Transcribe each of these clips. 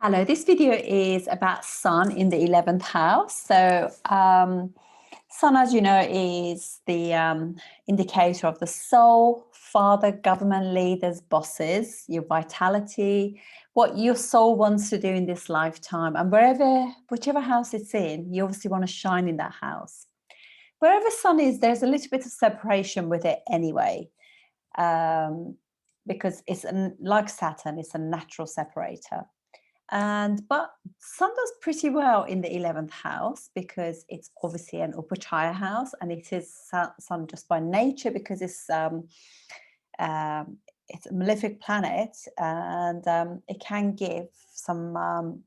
Hello, this video is about Sun in the 11th house. Sun, as you know, is the indicator of the soul, father, government leaders, bosses, your vitality, what your soul wants to do in this lifetime. And whichever house it's in, you obviously want to shine in that house. Wherever Sun is, there's a little bit of separation with it anyway, because it's like Saturn, it's a natural separator. But Sun does pretty well in the 11th house because it's obviously an Upachaya house, and it is Sun just by nature because it's a malefic planet, and it can give some.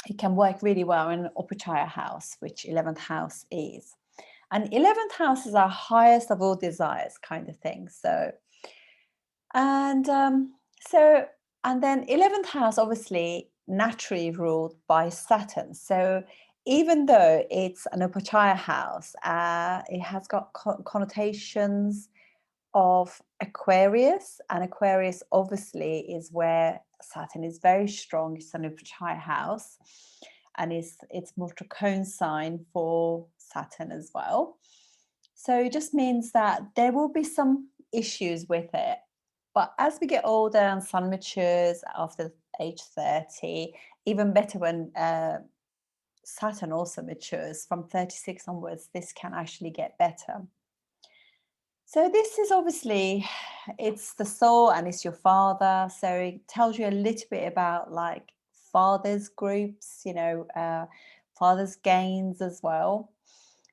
It can work really well in an Upachaya house, which 11th house is. And 11th house is our highest of all desires, kind of thing. And then 11th house obviously naturally ruled by Saturn. So even though it's an Upachaya house, it has got connotations of Aquarius, and Aquarius obviously is where Saturn is very strong. It's an Upachaya house, and it's multi-cone sign for Saturn as well. So it just means that there will be some issues with it. But as we get older and Sun matures after age 30, even better when Saturn also matures from 36 onwards, this can actually get better. So this is obviously, it's the soul and it's your father. So it tells you a little bit about like fathers groups, fathers gains as well.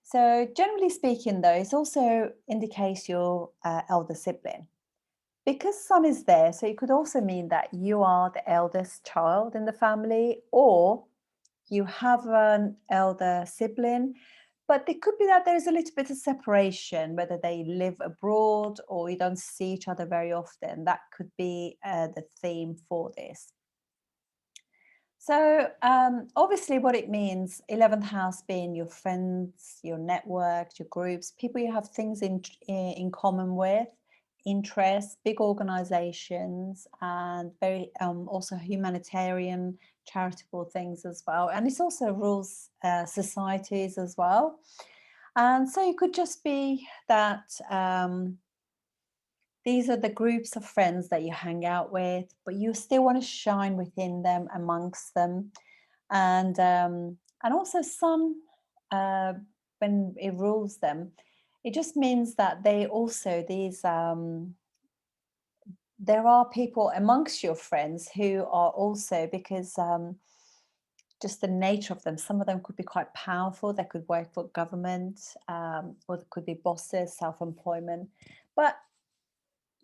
So generally speaking though, it also indicates your elder sibling. Because Sun is there, so it could also mean that you are the eldest child in the family, or you have an elder sibling, but it could be that there's a little bit of separation, whether they live abroad or you don't see each other very often. That could be the theme for this. So obviously what it means, 11th house being your friends, your network, your groups, people you have things in common with, interests, big organizations, and very also humanitarian charitable things as well. And it also rules societies as well. And so it could just be that these are the groups of friends that you hang out with, but you still want to shine within them, amongst them. And also Sun, when it rules them, it just means that they also there are people amongst your friends who are also, because just the nature of them, some of them could be quite powerful. They could work for government, or they could be bosses, self-employment. But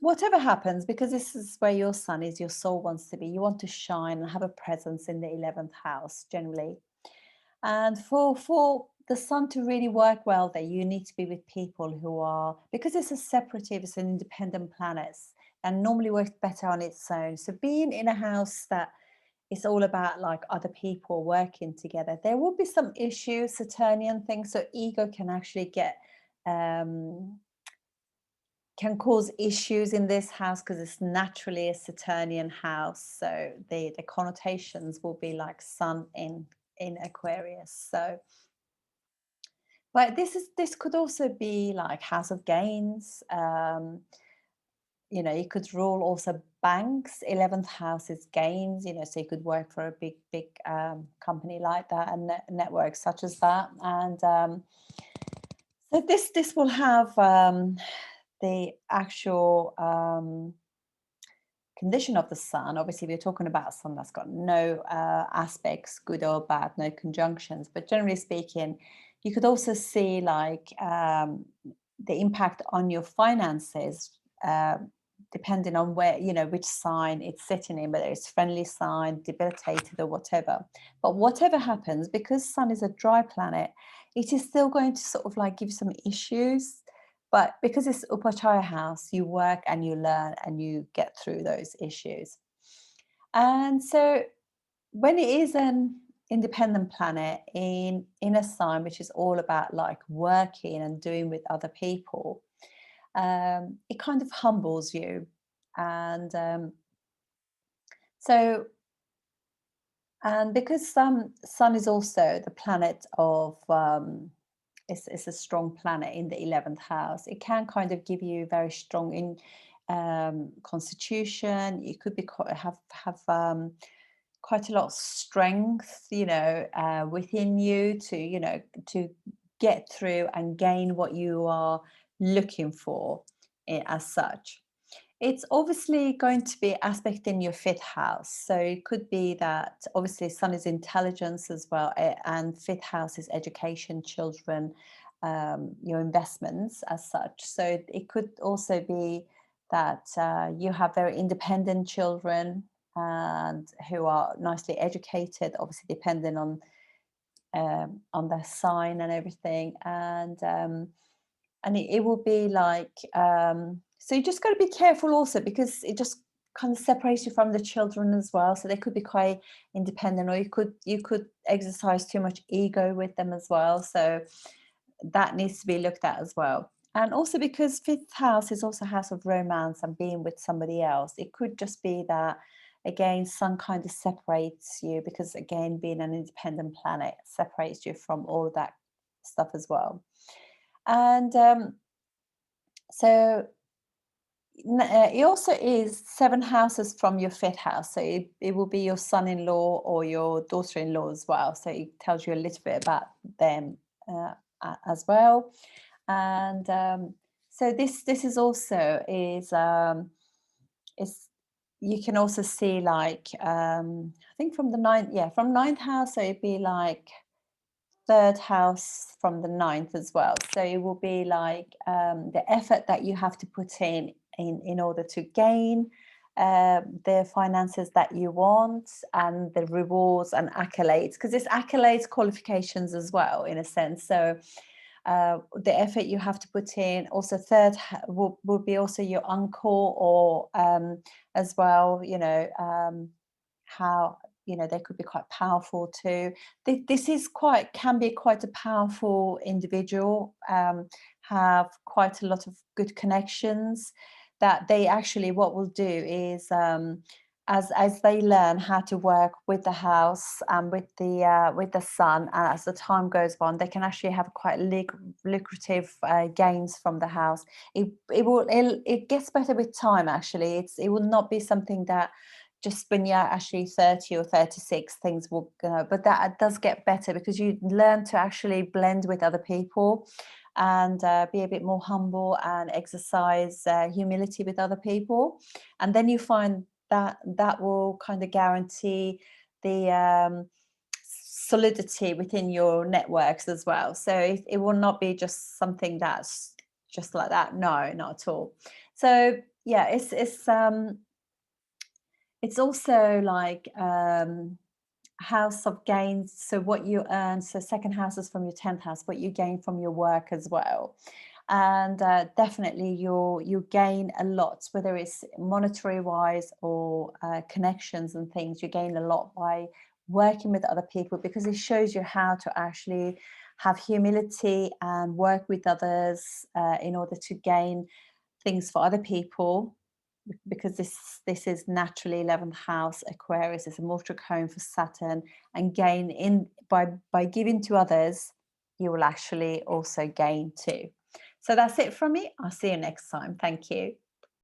whatever happens, because this is where your Sun is, your soul wants to be, you want to shine and have a presence in the 11th house generally. And for the Sun to really work well there, you need to be with people who are, because it's a separative, it's an independent planet, and normally works better on its own. So being in a house that is all about like other people working together, there will be some issues, Saturnian things. So ego can actually can cause issues in this house because it's naturally a Saturnian house. So the connotations will be like Sun in Aquarius. So, but this could also be like house of gains. You could rule also banks. 11th house is gains. So you could work for a big company like that, and networks such as that. And so this will have the actual condition of the Sun. Obviously, we're talking about Sun that's got no aspects, good or bad, no conjunctions. But generally speaking, you could also see like the impact on your finances, depending on where, which sign it's sitting in, whether it's friendly sign, debilitated, or whatever. But whatever happens, because Sun is a dry planet, it is still going to sort of like give you some issues. But because it's Upachaya house, you work and you learn and you get through those issues. And so when it is an independent planet in a sign, which is all about like working and doing with other people, it kind of humbles you. And so And because Sun is also the planet of it's a strong planet in the 11th house, it can kind of give you very strong in constitution. You could be have quite a lot of strength, within you to to get through and gain what you are looking for, as such. It's obviously going to be aspect in your fifth house. So it could be that obviously Sun is intelligence as well, and fifth house is education, children, your investments as such. So it could also be that you have very independent children and who are nicely educated, obviously depending on their sign and everything. And it will be like so you just got to be careful also, because it just kind of separates you from the children as well, so they could be quite independent, or you could exercise too much ego with them as well, so that needs to be looked at as well. And also because fifth house is also house of romance and being with somebody else, it could just be that again Sun kind of separates you, because again being an independent planet separates you from all of that stuff as well. And so it also is seven houses from your fifth house. So it will be your son-in-law or your daughter-in-law as well. So it tells you a little bit about them as well. And so this is also is you can also see like I think from the ninth, yeah, from ninth house. So it'd be like third house from the ninth as well. So it will be like the effort that you have to put in order to gain the finances that you want, and the rewards and accolades, because it's accolades qualifications as well in a sense. So the effort you have to put in. Also, will be also your uncle, or as well, how they could be quite powerful too. This is quite can be quite a powerful individual, have quite a lot of good connections, that they actually what will do is as they learn how to work with the house and with the sun, and as the time goes on, they can actually have quite lucrative gains from the house. It gets better with time. Actually, it will not be something that just when you're actually 30 or 36 things will go, but that does get better because you learn to actually blend with other people, and be a bit more humble and exercise humility with other people, and then you find that will kind of guarantee the solidity within your networks as well. So it will not be just something that's just like that. No, not at all. So yeah, it's also like house of gains. So what you earn. So second house is from your 10th house, what you gain from your work as well. And definitely you gain a lot, whether it's monetary wise or connections and things. You gain a lot by working with other people, because it shows you how to actually have humility and work with others in order to gain things for other people, because this is naturally 11th house Aquarius. It's a mortal home for Saturn, and gain in by giving to others, you will actually also gain too. So that's it from me. I'll see you next time. Thank you.